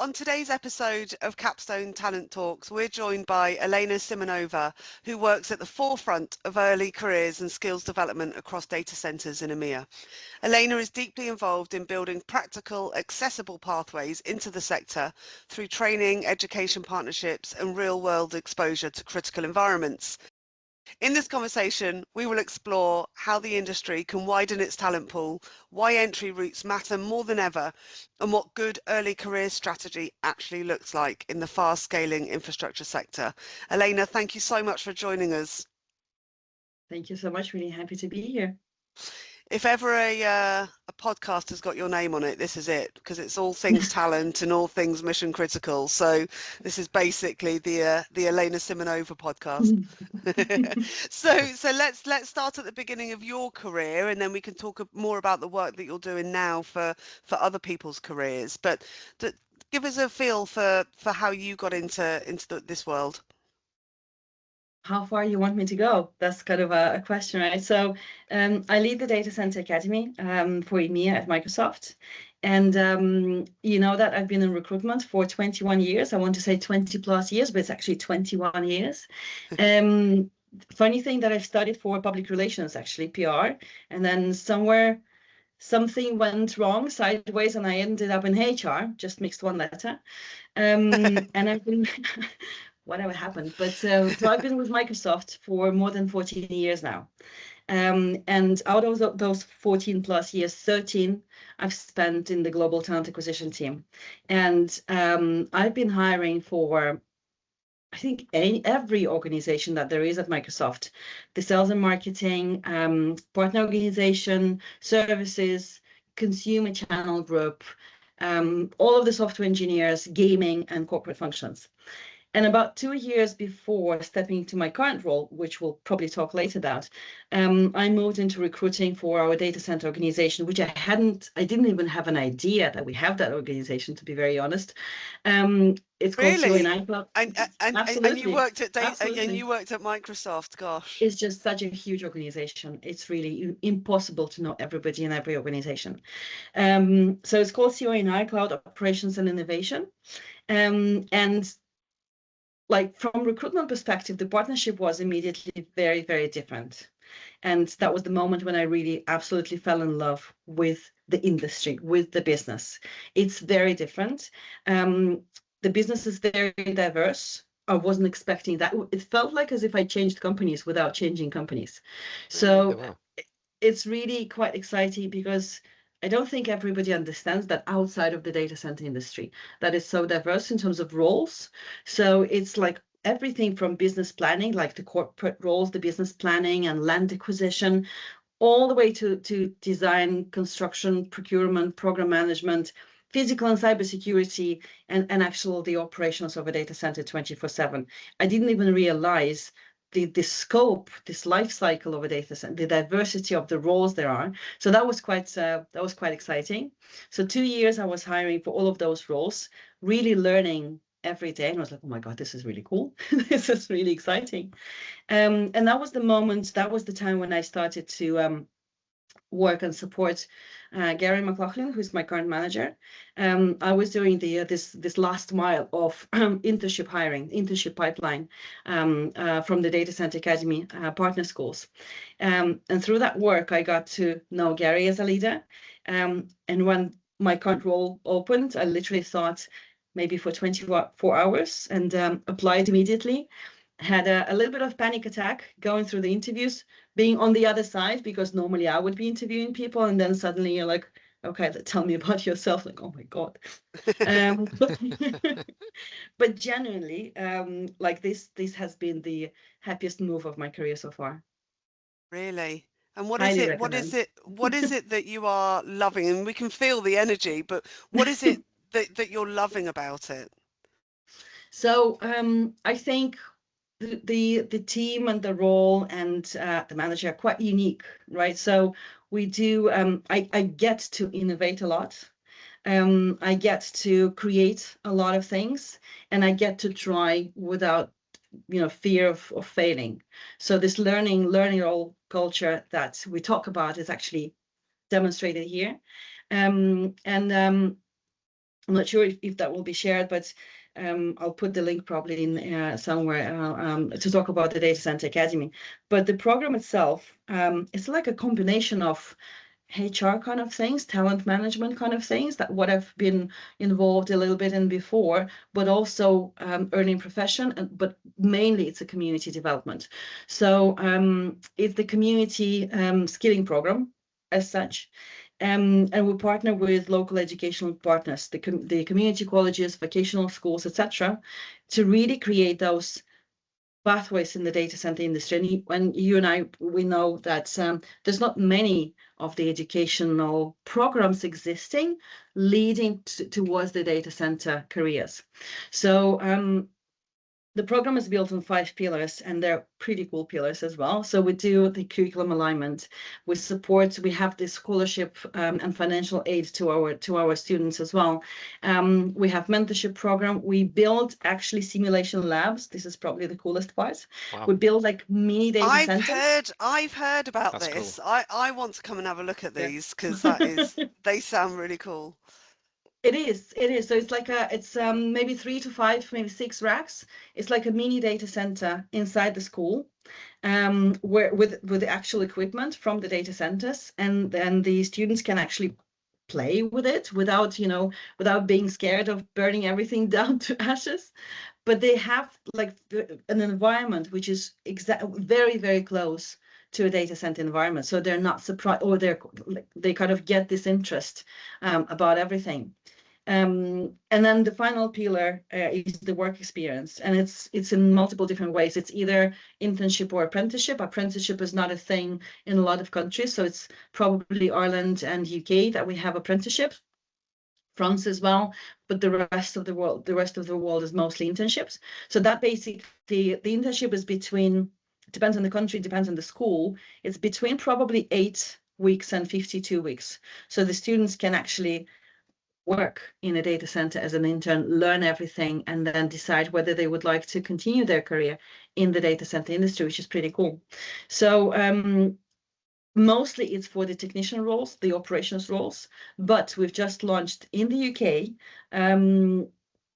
on today's episode of Capstone Talent Talks, we're joined by Elena Simonova, who works at the forefront of early careers and skills development across data centers in EMEA. Elena is deeply involved in building practical, accessible pathways into the sector through training, education partnerships, and real-world exposure to critical environments. In this conversation, we will explore how the industry can widen its talent pool, why entry routes matter more than ever, and what good early career strategy actually looks like in the fast-scaling infrastructure sector. Elena, thank you so much for joining us. Thank you so much. Really happy to be here. If ever a podcast has got your name on it, this is it, because it's all things talent and all things mission critical. So this is basically the Elena Simonova podcast. So let's start at the beginning of your career, and then we can talk more about the work that you're doing now for other people's careers. But give us a feel for how you got into this world. How far you want me to go? That's kind of a question, right? So I lead the Data Center Academy for EMEA at Microsoft. And you know that I've been in recruitment for 21 years. I want to say 20 plus years, but it's actually 21 years. Funny thing that I've studied for public relations, actually, PR. And then something went wrong sideways and I ended up in HR, just mixed one letter. And I've been... whatever happened. But so I've been with Microsoft for more than 14 years now. And out of those 14 plus years, 13 I've spent in the global talent acquisition team. And I've been hiring for, I think, every organization that there is at Microsoft, the sales and marketing, partner organization, services, consumer channel group, all of the software engineers, gaming, and corporate functions. And about 2 years before stepping into my current role, which we'll probably talk later about, I moved into recruiting for our data center organization, which I didn't even have an idea that we have that organization, to be very honest. It's called Really? COE9 And you worked at Absolutely. and you worked at Microsoft. Gosh, it's just such a huge organization. It's really impossible to know everybody in every organization. So it's called COE9, Cloud Operations and Innovation, and like from recruitment perspective, the partnership was immediately very, very different. And that was the moment when I really absolutely fell in love with the industry, with the business. It's very different. The business is very diverse. I wasn't expecting that. It felt like as if I changed companies without changing companies. So it's really quite exciting because I don't think everybody understands that outside of the data center industry, that is so diverse in terms of roles. So it's like everything from business planning, like the corporate roles, the business planning and land acquisition, all the way to design, construction, procurement, program management, physical and cybersecurity, and actual the operations of a data center 24/7. I didn't even realize the scope, this life cycle of a data center, the diversity of the roles there are. So that was quite exciting. So 2 years I was hiring for all of those roles, really learning every day. And I was like, oh my God, this is really cool. This is really exciting. And that was the moment, that was the time when I started to work and support Gary McLaughlin, who's my current manager. I was doing this last mile of internship hiring, internship pipeline from the Data Center Academy partner schools. And through that work, I got to know Gary as a leader. And when my current role opened, I literally thought maybe for 24 hours and applied immediately. Had a little bit of panic attack going through the interviews, being on the other side, because normally I would be interviewing people and then suddenly you're like, okay, tell me about yourself. Like, oh my God. But genuinely, like this has been the happiest move of my career so far. Really? And what is it? What is it that you are loving? And we can feel the energy, but what is it that you're loving about it? So I think the team and the role and the manager are quite unique, right? So we do, I get to innovate a lot. I get to create a lot of things, and I get to try without, fear of failing. So this learning all culture that we talk about is actually demonstrated here. And I'm not sure if that will be shared, but I'll put the link probably in somewhere to talk about the Data Center Academy. But the program itself, it's like a combination of HR kind of things, talent management kind of things, that what I've been involved a little bit in before, but also earning profession, but mainly it's a community development. So it's the community skilling program as such. And we partner with local educational partners, the community colleges, vocational schools, etc., to really create those pathways in the data center industry. And when you and I, we know that there's not many of the educational programs existing leading towards the data center careers. So the program is built on 5 pillars, and they're pretty cool pillars as well. So we do the curriculum alignment, we support, we have the scholarship and financial aid to our students as well. We have mentorship program. We build actually simulation labs. This is probably the coolest part. Wow. We build like mini data centers. I've heard about That's this. cool. I want to come and have a look at these because that is they sound really cool. It is. So it's like it's maybe 3 to 5, maybe 6 racks. It's like a mini data center inside the school, where with the actual equipment from the data centers, and then the students can actually play with it without being scared of burning everything down to ashes. But they have like an environment which is very, very close to a data center environment, so they're not surprised, or they kind of get this interest about everything. And then the final pillar is the work experience, and it's in multiple different ways. It's either internship or apprenticeship. Apprenticeship is not a thing in a lot of countries, so it's probably Ireland and UK that we have apprenticeship, France as well, but the rest of the world is mostly internships. So that basically, the internship is between, depends on the country, depends on the school, it's between probably 8 weeks and 52 weeks. So the students can actually work in a data center as an intern, learn everything, and then decide whether they would like to continue their career in the data center industry, which is pretty cool. So mostly it's for the technician roles, the operations roles, but we've just launched in the UK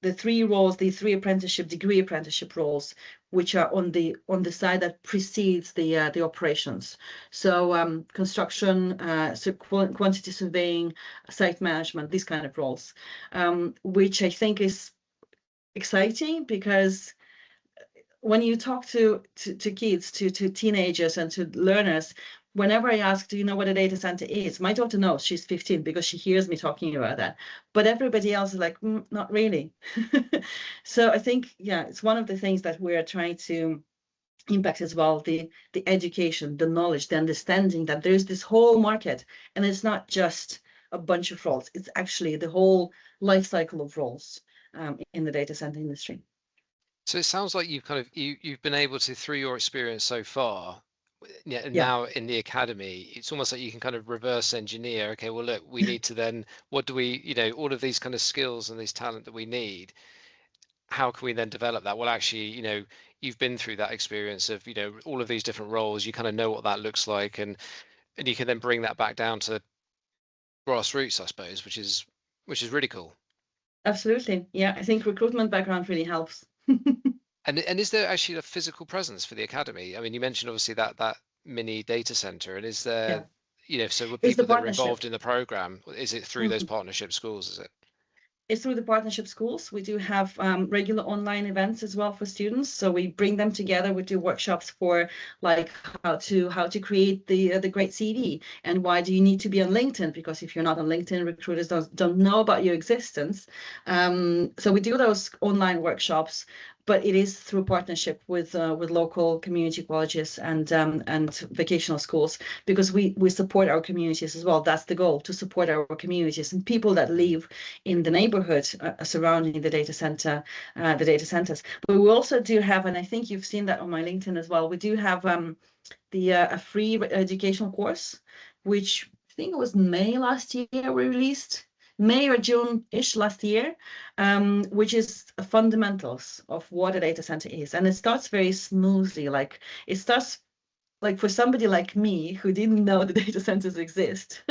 the 3 apprenticeship degree apprenticeship roles, which are on the side that precedes the operations. So construction, so quantity surveying, site management, these kind of roles, which I think is exciting, because when you talk to kids, to teenagers and to learners, whenever I ask, do you know what a data center is? My daughter knows, she's 15, because she hears me talking about that. But everybody else is like, not really. So I think, yeah, it's one of the things that we're trying to impact as well, the education, the knowledge, the understanding that there's this whole market, and it's not just a bunch of roles. It's actually the whole life cycle of roles in the data center industry. So it sounds like you've been able to, through your experience so far, now in the academy, it's almost like you can kind of reverse engineer. Okay, well, look, we need to then, what do we, all of these kind of skills and these talent that we need, how can we then develop that? Well, actually, you've been through that experience of, all of these different roles. You kind of know what that looks like, and you can then bring that back down to grassroots, I suppose, which is really cool. Absolutely. Yeah, I think recruitment background really helps. And is there actually a physical presence for the academy? I mean, you mentioned obviously that mini data center, and is there, so with people that are involved in the program, is it through those partnership schools, is it? It's through the partnership schools. We do have regular online events as well for students. So we bring them together. We do workshops for like how to create the great CV, and why do you need to be on LinkedIn? Because if you're not on LinkedIn, recruiters don't know about your existence. So we do those online workshops, but it is through partnership with local community colleges and vocational schools, because we support our communities as well. That's the goal, to support our communities and people that live in the neighborhood surrounding the data center, the data centers. But we also do have, and I think you've seen that on my LinkedIn as well, we do have a free educational course, which I think it was May last year we released. May or June-ish last year, which is fundamentals of what a data center is. And it starts very smoothly, like it starts like for somebody like me who didn't know the data centers exist,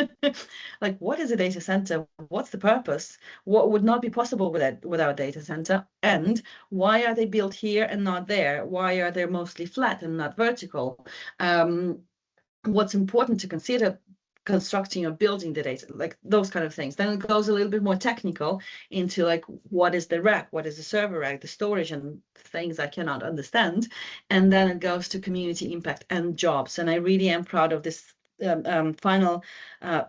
like what is a data center? What's the purpose? What would not be possible without data center? And why are they built here and not there? Why are they mostly flat and not vertical? What's important to consider constructing or building the data, like those kind of things. Then it goes a little bit more technical into like, what is the rack, what is the server rack, the storage, and things I cannot understand. And then it goes to community impact and jobs. And I really am proud of this final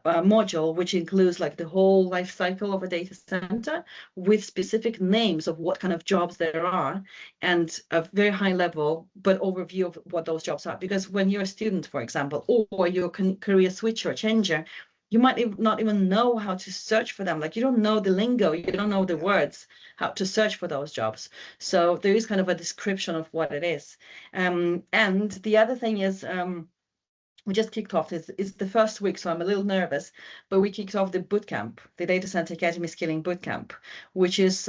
module, which includes like the whole life cycle of a data center with specific names of what kind of jobs there are, and a very high level but overview of what those jobs are. Because when you're a student, for example, or you're a career switcher or changer, you might not even know how to search for them. Like you don't know the lingo, you don't know the words, how to search for those jobs. So there is kind of a description of what it is. And the other thing is, we just kicked off, it's the first week, so I'm a little nervous, but we kicked off the bootcamp, the Datacenter Academy Skilling Bootcamp, which is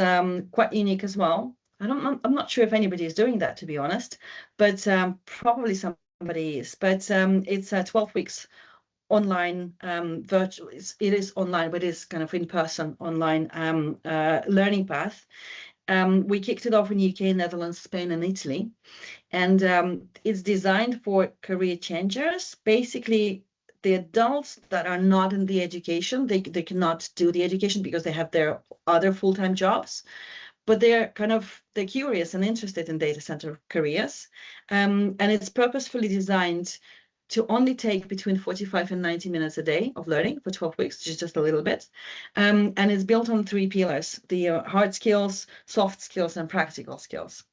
quite unique as well. I'm not sure if anybody is doing that, to be honest, but probably somebody is. But it's 12 weeks online, virtual. It is online, but it's kind of in-person online learning path. We kicked it off in UK, Netherlands, Spain, and Italy. And it's designed for career changers. Basically, the adults that are not in the education, they cannot do the education because they have their other full-time jobs, but they're curious and interested in data center careers. And it's purposefully designed to only take between 45 and 90 minutes a day of learning for 12 weeks, which is just a little bit. And it's built on 3 pillars, the hard skills, soft skills, and practical skills.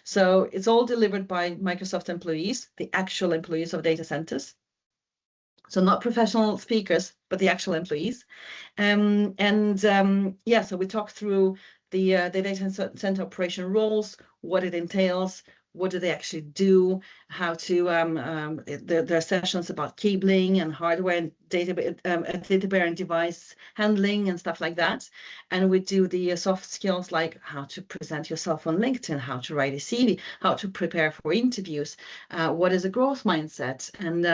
So it's all delivered by Microsoft employees, the actual employees of data centers. So not professional speakers, but the actual employees. So we talk through the data center operation roles, what it entails, what do they actually do, how to, there are sessions about cabling and hardware and data bearing device handling and stuff like that. And we do the soft skills like how to present yourself on LinkedIn, how to write a CV, how to prepare for interviews, what is a growth mindset, and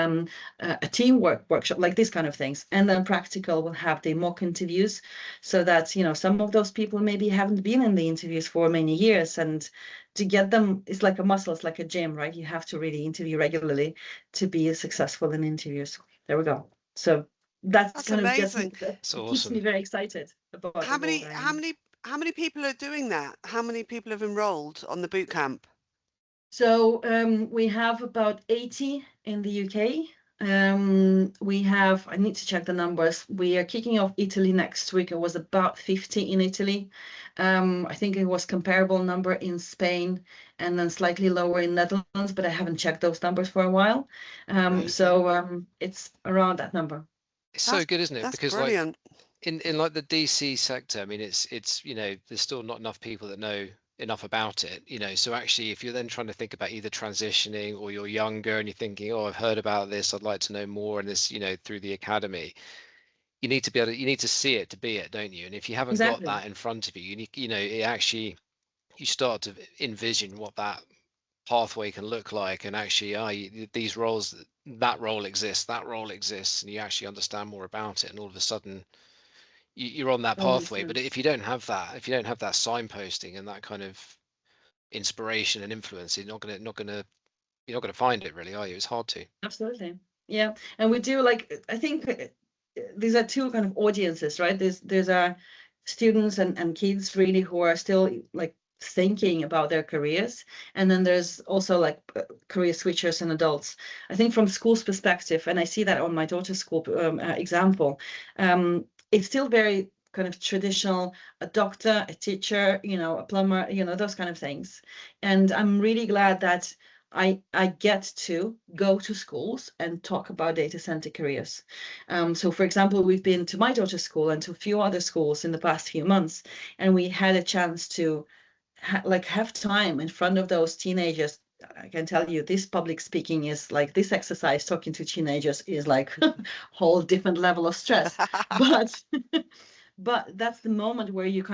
a teamwork workshop, like these kind of things. And then practical will have the mock interviews, so that, you know, some of those people maybe haven't been in the interviews for many years, and to get them, it's like a muscle, it's like a gym, right? You have to really interview regularly to be successful in interviews. There we go. So that's kind amazing. of keeps me very excited about how many people are doing that? How many people have enrolled on the bootcamp? So we have about 80 in the UK. We have, I need to check the numbers. We are kicking off Italy next week. It was about 50 in Italy. I think it was comparable number in Spain, and then slightly lower in Netherlands, but I haven't checked those numbers for a while. It's around that number. It's so good, isn't it? That's because brilliant. Like in like the DC sector, I mean, it's you know, there's still not enough people that know enough about it, you know. So actually, if you're then trying to think about either transitioning, or you're younger and you're thinking, oh, I've heard about this, I'd like to know more, and this, you know, through the academy, you need to be able to, you need to see it to be it, don't you? And if you haven't got that in front of you, you need, you know, it actually, you start to envision what that pathway can look like, and actually, these roles, that role exists, and you actually understand more about it, and all of a sudden you're on that pathway. But if you don't have that, signposting and that kind of inspiration and influence, you're not gonna find it, really, are you? It's hard to. Absolutely. Yeah. And we do, like, I think these are two kind of audiences, right? There's our students and kids really who are still like thinking about their careers, and then there's also like career switchers and adults. I think from school's perspective, and I see that on my daughter's school example, it's still very kind of traditional, a doctor, a teacher, you know, a plumber, you know, those kind of things. And I'm really glad that I get to go to schools and talk about data center careers. So for example, we've been to my daughter's school and to a few other schools in the past few months, and we had a chance to have time in front of those teenagers. I can tell you, this public speaking is like, this exercise, talking to teenagers, is like a whole different level of stress. But that's the moment where you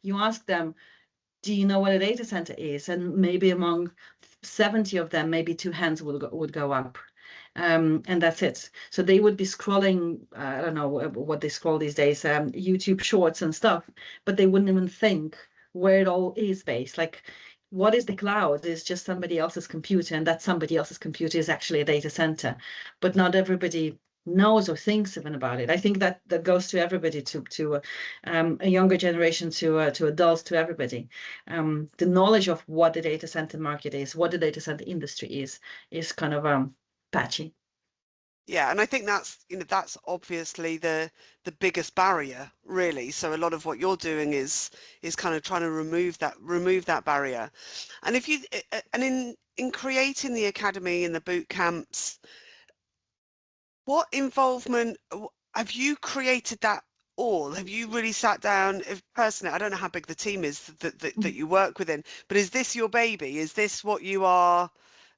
you ask them, do you know what a data center is? And maybe among 70 of them, maybe 2 hands would go up. and that's it. So they would be scrolling, I don't know what they scroll these days, YouTube shorts and stuff, but they wouldn't even think where it all is based. Like, what is the cloud is just somebody else's computer, and that somebody else's computer is actually a data center. But not everybody knows or thinks even about it. I think that goes to everybody, to a younger generation, to adults, to everybody. The knowledge of what the data center market is, what the data center industry is kind of patchy. Yeah, and I think that's, you know, that's obviously the biggest barrier, really. So a lot of what you're doing is kind of trying to remove that barrier. And if you and in creating the academy and the boot camps, what involvement have you created that all? Have you really sat down? If personally, I don't know how big the team is that you work within, but is this your baby? Is this what you are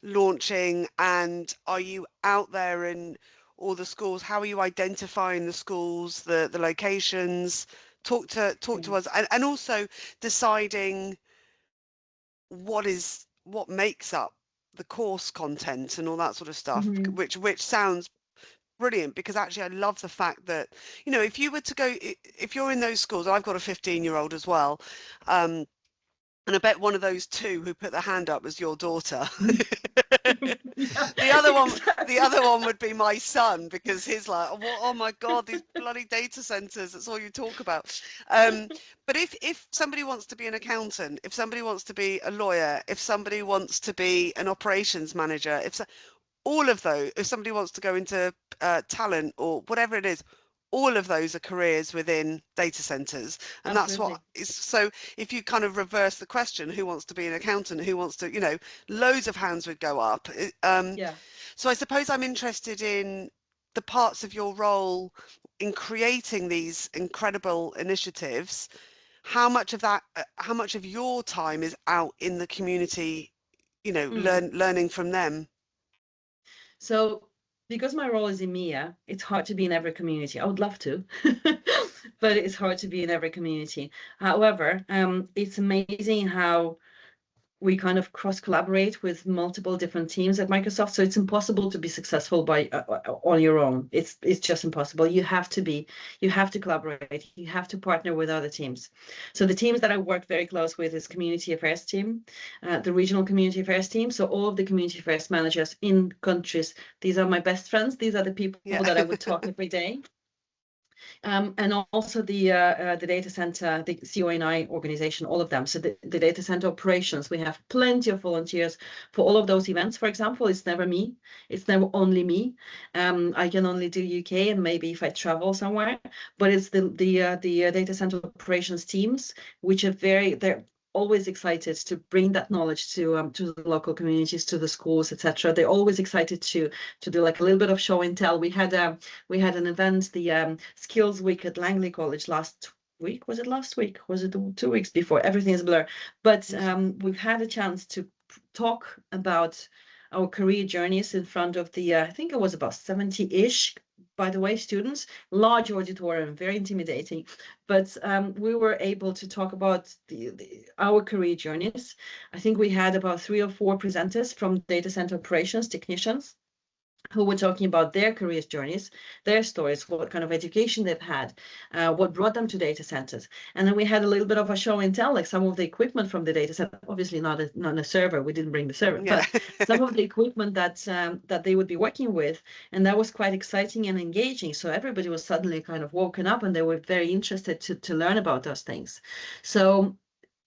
launching? And are you out there in all the schools? How are you identifying the schools, the locations? Talk to us, and also deciding what makes up the course content and all that sort of stuff, which sounds brilliant, because actually I love the fact that, you know, if you were to go, if you're in those schools, I've got a 15-year-old as well, and I bet one of those two who put their hand up was your daughter. The other one would be my son, because he's like, oh my God, these bloody data centers, that's all you talk about. But if somebody wants to be an accountant, if somebody wants to be a lawyer, if somebody wants to be an operations manager, all of those, if somebody wants to go into talent or whatever it is, all of those are careers within data centers. And Absolutely. that's what is, so if you kind of reverse the question, who wants to be an accountant, who wants to, you know, loads of hands would go up. Yeah. So I suppose I'm interested in the parts of your role in creating these incredible initiatives. How much of your time is out in the community, you know, learning from them? So because my role is EMEA, it's hard to be in every community. I would love to, but it's hard to be in every community. However, it's amazing how we kind of cross-collaborate with multiple different teams at Microsoft. So it's impossible to be successful by on your own. It's just impossible. You have to collaborate. You have to partner with other teams. So the teams that I work very close with is community affairs team, the regional community affairs team. So all of the community affairs managers in countries, these are my best friends. These are the people that I would talk every day. And also the data center, the CONI organization, all of them. So the data center operations, we have plenty of volunteers for all of those events. For example, it's never me. It's never only me. I can only do UK and maybe if I travel somewhere. But it's the data center operations teams, which are they're always excited to bring that knowledge to the local communities, to the schools, etc. They're always excited to do like a little bit of show and tell. We had an event, the Skills Week at Langley College last week. Was it last week? Was it 2 weeks before? Everything is a blur. But we've had a chance to talk about our career journeys in front of the, I think it was about 70-ish, by the way, students, large auditorium, very intimidating. But we were able to talk about our career journeys. I think we had about 3 or 4 presenters from data center operations technicians who were talking about their career journeys, their stories, what kind of education they've had, what brought them to data centers. And then we had a little bit of a show and tell, like some of the equipment from the data center, obviously not a server, we didn't bring the server, but some of the equipment that they would be working with. And that was quite exciting and engaging. So everybody was suddenly kind of woken up and they were very interested to learn about those things. So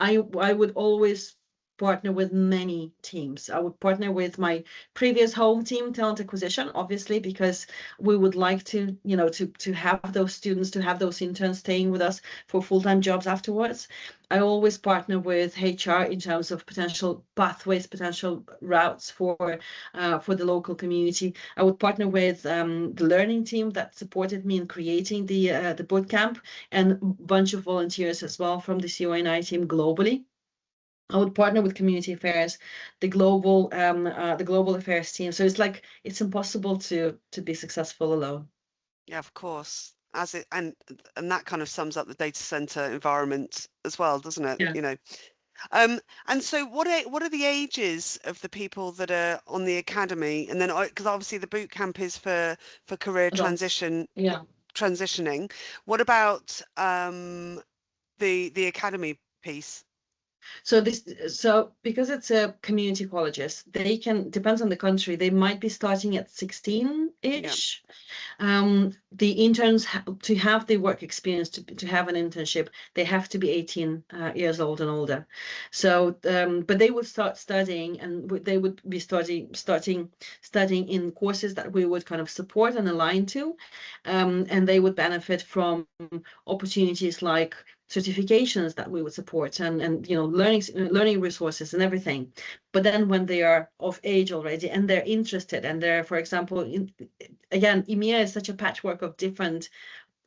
I would always partner with many teams. I would partner with my previous home team, talent acquisition, obviously, because we would like to, you know, to have those students, to have those interns staying with us for full-time jobs afterwards. I always partner with HR in terms of potential pathways, potential routes for the local community. I would partner with the learning team that supported me in creating the bootcamp, and a bunch of volunteers as well from the CONI team globally. I would partner with community affairs, the global affairs team. So it's like it's impossible to be successful alone. Yeah, of course. And that kind of sums up the data center environment as well, doesn't it? Yeah. You know, And so what are the ages of the people that are on the academy? And then, because obviously the boot camp is for career Adults. Yeah. transitioning. What about the academy piece? So because it's a community colleges, they can, depends on the country, they might be starting at 16-ish. The interns to have the work experience, to have an internship, they have to be 18 years old and older. So, but they would start studying, and they would be studying in courses that we would kind of support and align to, and they would benefit from opportunities like certifications that we would support, and learning resources and everything. But then when they are of age already and they're interested, and they're, for example, again, EMEA is such a patchwork of different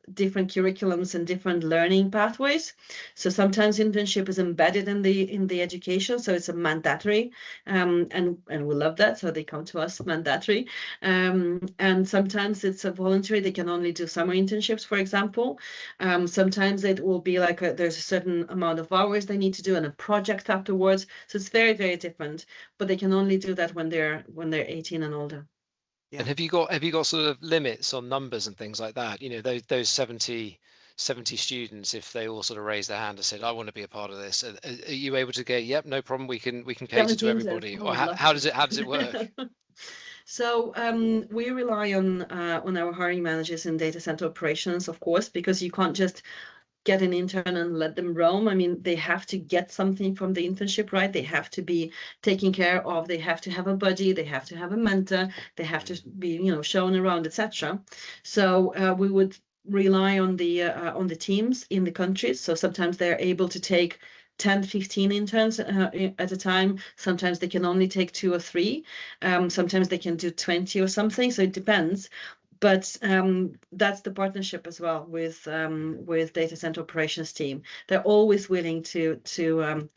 curriculums and different learning pathways. So sometimes internship is embedded in the education, so it's a mandatory, and we love that. So they come to us mandatory, and sometimes it's a voluntary. They can only do summer internships, for example. Sometimes it will be like there's a certain amount of hours they need to do and a project afterwards. So it's very, very different. But they can only do that when they're 18 and older. Yeah. And have you got sort of limits on numbers and things like that? You know, those 70 students, if they all sort of raise their hand and said, I want to be a part of this, are you able to go, yep, no problem, we can cater to everybody? Or how does it work? So we rely on our hiring managers in data center operations, of course, because you can't just get an intern and let them roam. I mean, they have to get something from the internship, right? They have to be taken care of. They have to have a buddy. They have to have a mentor. They have to be, shown around, etc. So we would rely on the teams in the countries. So sometimes they're able to take 10, 15 interns at a time. Sometimes they can only take 2 or 3. Sometimes they can do 20 or something. So it depends. But that's the partnership as well with data center operations team. They're always willing to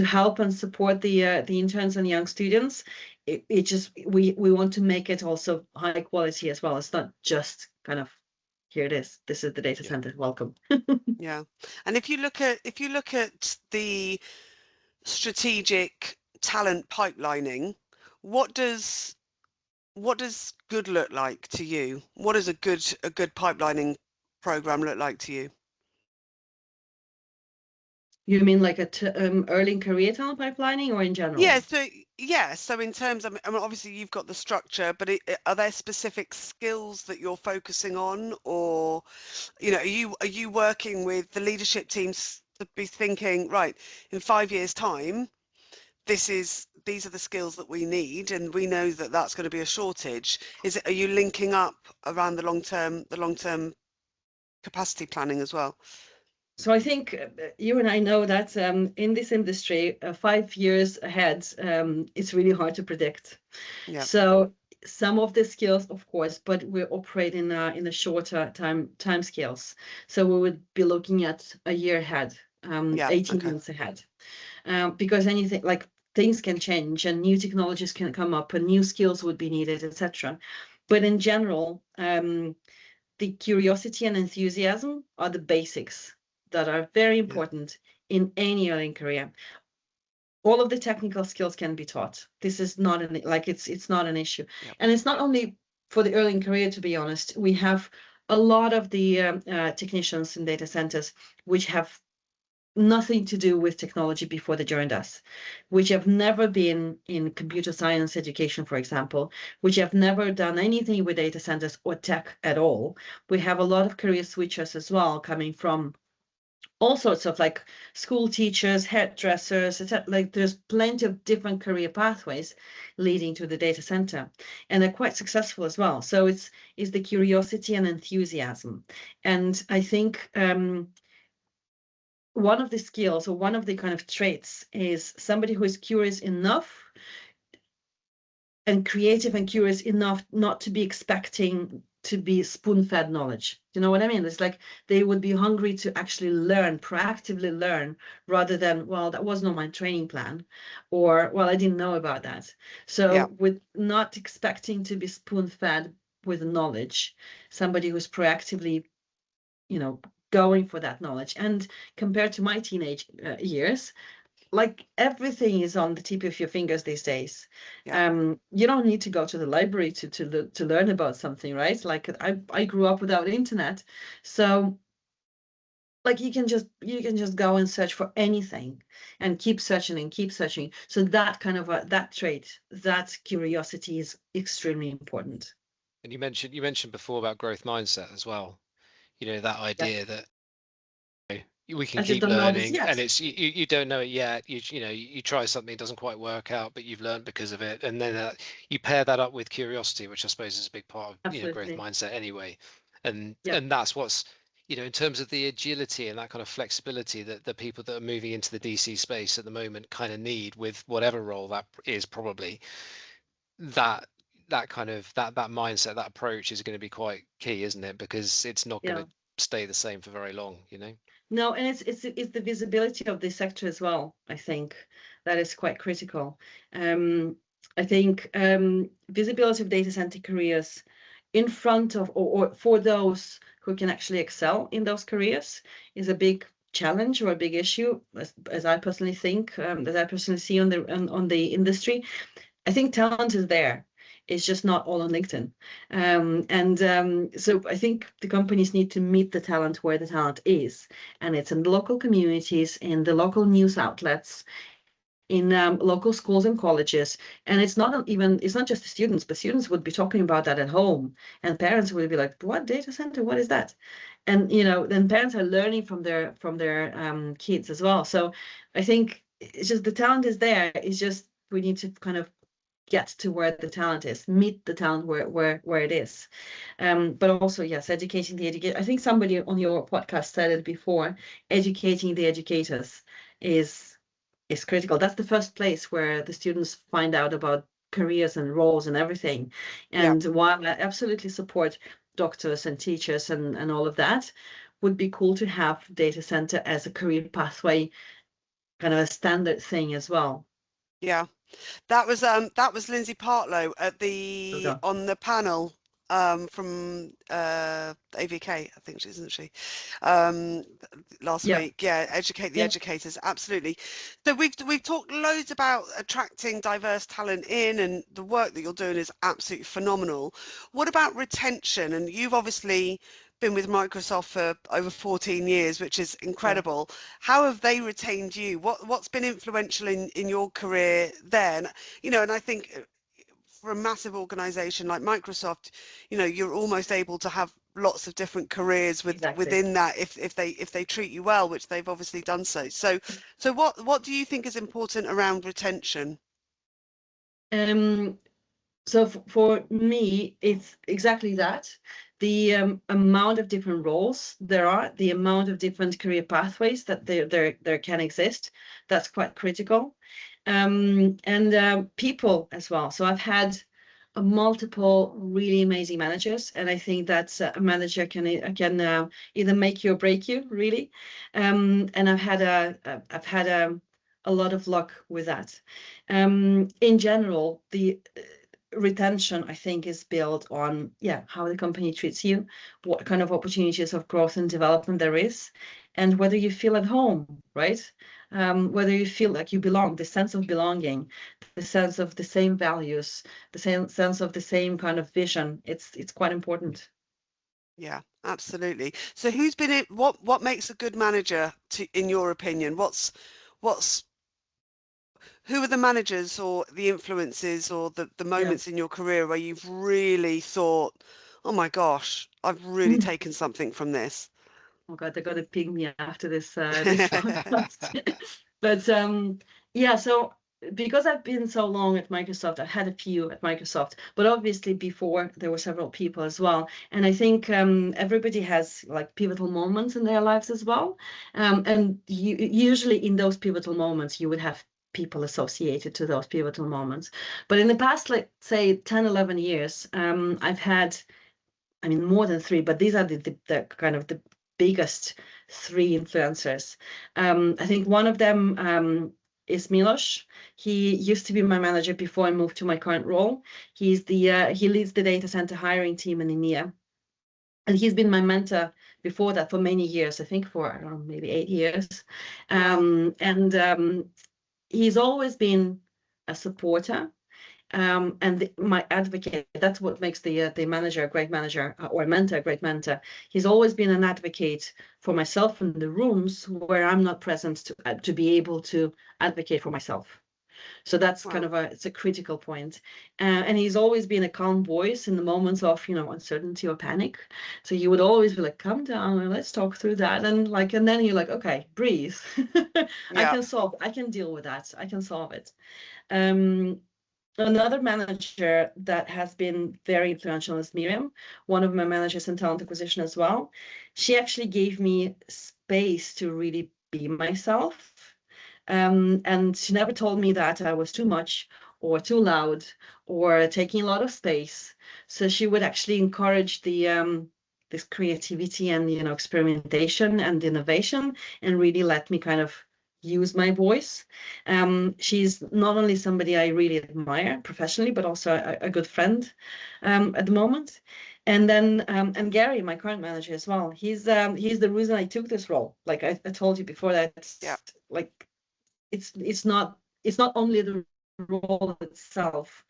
help and support the interns and young students. It just we want to make it also high quality as well. It's not just kind of, here it is. This is the data center. Welcome. Yeah, and if you look at the strategic talent pipelining, what does good look like to you? What does a good pipelining program look like to you? You mean like early career talent pipelining, or in general? So in terms of, I mean, obviously you've got the structure, but are there specific skills that you're focusing on, or are you working with the leadership teams to be thinking, right, in 5 years' time, these are the skills that we need, and we know that that's going to be a shortage? Are you linking up around the long-term capacity planning as well? So I think you and I know that in this industry, 5 years ahead, it's really hard to predict. Yeah. So some of the skills, of course, but we operate in a shorter time scales. So we would be looking at a year ahead, 18 months ahead, because anything like things can change and new technologies can come up and new skills would be needed, etc. But in general, the curiosity and enthusiasm are the basics that are very important in any early career. All of the technical skills can be taught. This is not it's not an issue. Yep. And it's not only for the early career, to be honest. We have a lot of the technicians in data centers which have nothing to do with technology before they joined us, which have never been in computer science education, for example, which have never done anything with data centers or tech at all. We have a lot of career switchers as well, coming from all sorts of like school teachers, hairdressers, etc. Like there's plenty of different career pathways leading to the data center, and they're quite successful as well. So it's the curiosity and enthusiasm. And I think one of the skills, or one of the kind of traits, is somebody who is curious enough and creative and curious enough not to be expecting to be spoon-fed knowledge. You know what I mean? It's like they would be hungry to actually learn, proactively learn, rather than, well, that wasn't on my training plan, or, well, I didn't know about that. So with not expecting to be spoon-fed with knowledge, somebody who's proactively, going for that knowledge. And compared to my teenage years, like everything is on the tip of your fingers these days. You don't need to go to the library to learn about something, right? Like I grew up without internet, so like you can just go and search for anything and keep searching and keep searching. So that kind of that trait, that curiosity is extremely important. And you mentioned before about growth mindset as well. You know, that idea that we can I just keep don't know this learning, and yet. it's you don't know it yet. You try something, it doesn't quite work out, but you've learned because of it, and then you pair that up with curiosity, which I suppose is a big part of growth Absolutely. mindset anyway. And Yeah. that's what's in terms of the agility and that kind of flexibility that the people that are moving into the DC space at the moment kind of need, with whatever role that is, probably that kind of that mindset, that approach is going to be quite key, isn't it? Because it's not going to stay the same for very long, No, and it's the visibility of this sector as well. I think that is quite critical. I think visibility of data center careers in front of or for those who can actually excel in those careers is a big challenge or a big issue, as I personally think, as I personally see on the industry. I think talent is there. It's just not all on LinkedIn. So I think the companies need to meet the talent where the talent is. And it's in the local communities, in the local news outlets, in local schools and colleges. And it's not just the students, but students would be talking about that at home. And parents would be like, what data center? What is that? And, then parents are learning from their kids as well. So I think it's just the talent is there. It's just we need to kind of get to where the talent is, meet the talent where it is. But also, yes, educating the educator. I think somebody on your podcast said it before, educating the educators is critical. That's the first place where the students find out about careers and roles and everything. And while I absolutely support doctors and teachers and all of that, would be cool to have data center as a career pathway, kind of a standard thing as well. Yeah. That was Lindsay Partlow on the panel from AVK, I think, isn't she? Last week. Yeah, educate the educators, absolutely. So we've talked loads about attracting diverse talent in, and the work that you're doing is absolutely phenomenal. What about retention? And you've obviously been with Microsoft for over 14 years, which is incredible. How have they retained you? What's been influential in your career then? And I think for a massive organization like Microsoft, you're almost able to have lots of different careers within that if they treat you well, which they've obviously done so. So what do you think is important around retention? So for me, it's exactly that. The amount of different roles there are, the amount of different career pathways that there can exist, that's quite critical. And people as well. So I've had multiple really amazing managers, and I think that a manager can either make you or break you, really. And I've had a lot of luck with that. In general, the retention, I think, is built on how the company treats you, what kind of opportunities of growth and development there is, and whether you feel at home, right? Whether you feel like you belong, the sense of belonging, the sense of the same values, the same sense of the same kind of vision. It's quite important. Yeah, absolutely. So what makes a good manager in your opinion? Who are the managers or the influences or the moments in your career where you've really thought, oh my gosh, I've really taken something from this? Oh God, they're gonna ping me after this podcast. But so because I've been so long at Microsoft, I've had a few at Microsoft, but obviously before there were several people as well. And I think everybody has like pivotal moments in their lives as well. And usually in those pivotal moments, you would have people associated to those pivotal moments. But in the past, like say 10, 11 years, I've had, I mean, more than three, but these are the kind of the biggest three influencers. I think one of them is Milos. He used to be my manager before I moved to my current role. He leads the data center hiring team in EMEA. And he's been my mentor before that for many years, I think for, I don't know, maybe 8 years. he's always been a supporter. And my advocate. That's what makes the manager a great manager, or mentor a great mentor. He's always been an advocate for myself in the rooms where I'm not present, to be able to advocate for myself. So that's kind of it's a critical point. And he's always been a calm voice in the moments of, uncertainty or panic. So he would always be like, "Calm down, and let's talk through that." And then you're like, "Okay, breathe. I can deal with that. I can solve it." Another manager that has been very influential is Miriam, one of my managers in talent acquisition as well. She actually gave me space to really be myself. And she never told me that I was too much or too loud or taking a lot of space. So she would actually encourage this creativity and experimentation and innovation, and really let me kind of use my voice. She's not only somebody I really admire professionally, but also a good friend at the moment. And then and Gary, my current manager as well, he's the reason I took this role. Like I told you before, that like it's not only the role itself,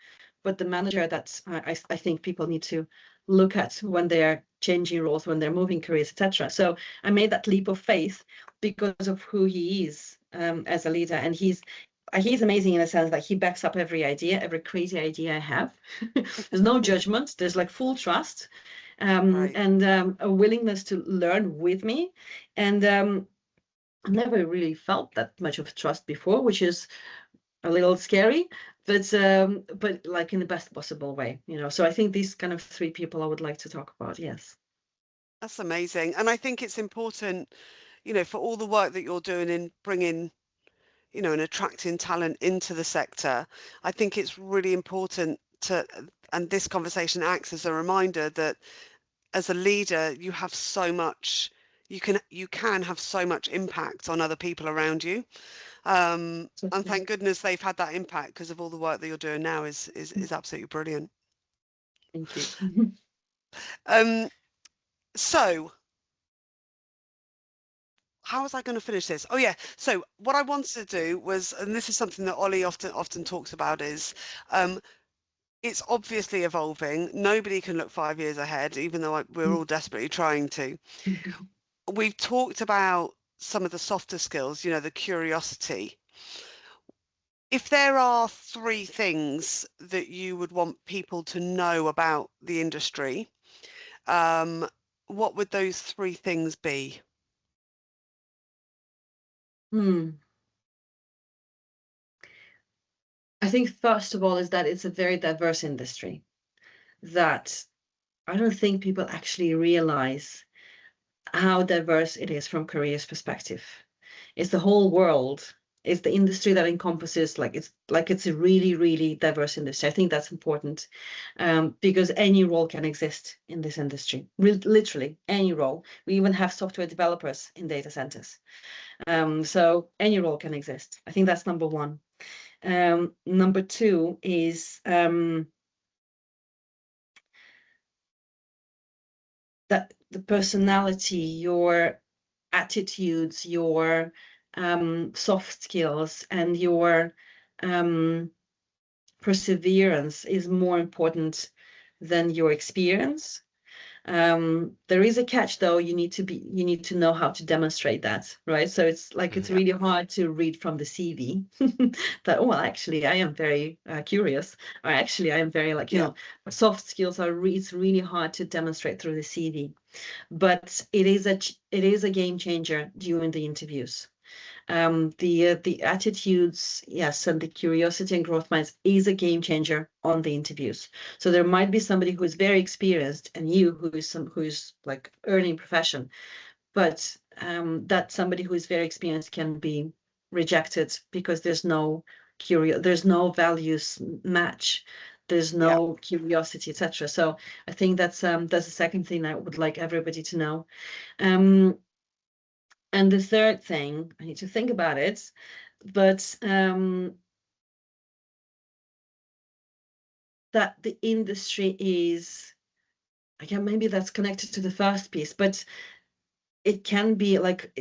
but the manager that I think people need to look at when they're changing roles, when they're moving careers, etc. So I made that leap of faith because of who he is as a leader. And he's amazing in a sense that he backs up every idea, every crazy idea I have. There's no judgment. There's like full trust, and a willingness to learn with me. And I've never really felt that much of trust before, which is a little scary, but like in the best possible way, So I think these kind of three people I would like to talk about. Yes. That's amazing. And I think it's important, for all the work that you're doing in bringing, and attracting talent into the sector. I think it's really important and this conversation acts as a reminder that as a leader, you have so much, you can have so much impact on other people around you. And thank goodness they've had that impact, because of all the work that you're doing now is absolutely brilliant. Thank you. So how was I going to finish this? Oh yeah. So what I wanted to do was, and this is something that Ollie often talks about, is it's obviously evolving. Nobody can look 5 years ahead, even though we're all desperately trying to. We've talked about some of the softer skills, the curiosity. If there are 3 things that you would want people to know about the industry, what would those 3 things be? I think first of all is that it's a very diverse industry, that I don't think people actually realize how diverse it is from careers perspective. It's the whole world. It's the industry that encompasses, it's a really, really diverse industry. I think that's important, because any role can exist in this industry. Literally any role. We even have software developers in data centers. So any role can exist. I think that's number one. Number two is that the personality, your attitudes, your soft skills, and your perseverance is more important than your experience. There is a catch though. You need to know how to demonstrate that, right? So it's like it's really hard to read from the CV that, oh, well, actually I am very curious, or actually I am very soft skills are it's really hard to demonstrate through the CV, but it is a game changer during the interviews. The attitudes, yes, and the curiosity and growth minds is a game changer on the interviews. So there might be somebody who is very experienced and you who is like earning profession, but that somebody who is very experienced can be rejected because there's no values match. There's no curiosity, etc. So I think that's the second thing I would like everybody to know. And the third thing, I need to think about it, but that the industry is, again, maybe that's connected to the first piece, but it can be like,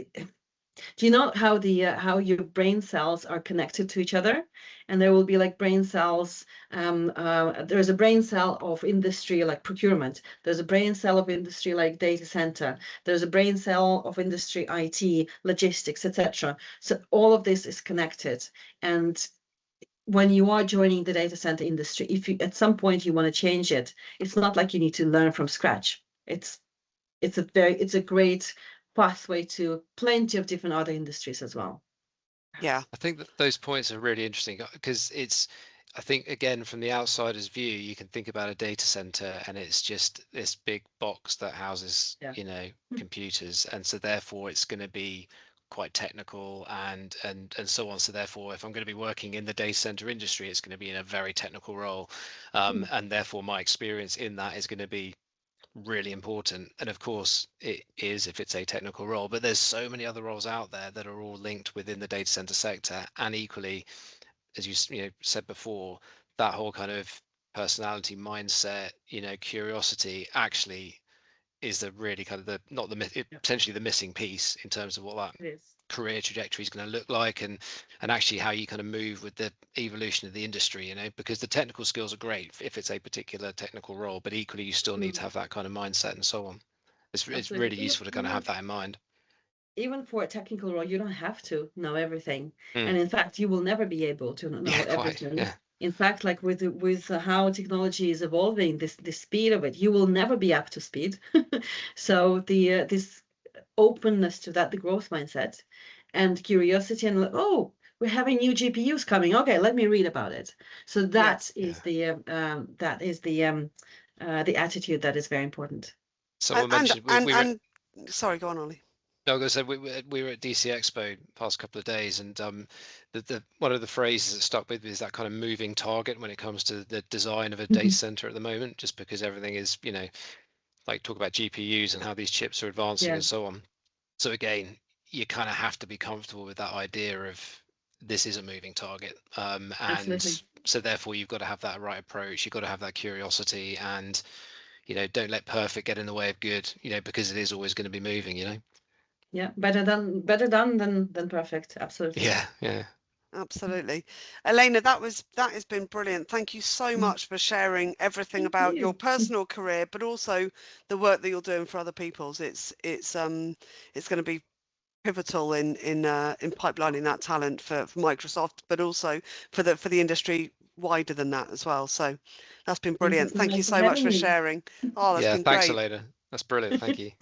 Do you know how how your brain cells are connected to each other? And there will be like brain cells. There's a brain cell of industry like procurement. There's a brain cell of industry like data center. There's a brain cell of industry IT, logistics, etc. So all of this is connected. And when you are joining the data center industry, if you at some point you want to change it, it's not like you need to learn from scratch. It's a great pathway to plenty of different other industries as well. Yeah. I think that those points are really interesting because I think again, from the outsider's view, you can think about a data center and it's just this big box that houses, computers. And so therefore it's going to be quite technical and so on. So therefore, if I'm going to be working in the data center industry, it's going to be in a very technical role. And therefore my experience in that is going to be really important. And of course it is if it's a technical role, but there's so many other roles out there that are all linked within the data center sector. And equally, as you said before, that whole kind of personality, mindset, curiosity actually is the really kind of potentially the missing piece in terms of what that career trajectory is going to look like, and actually how you kind of move with the evolution of the industry, because the technical skills are great if it's a particular technical role, but equally you still need to have that kind of mindset and so on. It's really useful to kind of have that in mind. Even for a technical role, you don't have to know everything, and in fact, you will never be able to know everything. Yeah. In fact, like with how technology is evolving, the speed of it, you will never be up to speed. So this openness to that, the growth mindset and curiosity, and we're having new GPUs coming. Okay, let me read about it. So that is the attitude that is very important. Someone mentioned sorry, go on, Ollie. No, I was going to say we were at DC Expo the past couple of days, and the one of the phrases that stuck with me is that kind of moving target when it comes to the design of a data center at the moment, just because everything is, like talk about GPUs and how these chips are advancing and so on. So again, you kind of have to be comfortable with that idea of this is a moving target, and so therefore you've got to have that right approach. You've got to have that curiosity, and don't let perfect get in the way of good, because it is always going to be moving, Yeah, better done than perfect. Absolutely. Yeah. Absolutely. Elena, that has been brilliant. Thank you so much for sharing everything about your personal career, but also the work that you're doing for other people's. It's going to be pivotal in pipelining that talent for Microsoft, but also for the industry wider than that as well. So that's been brilliant. Thank you so much for sharing. Oh, that's been thanks, great. Elena. That's brilliant. Thank you.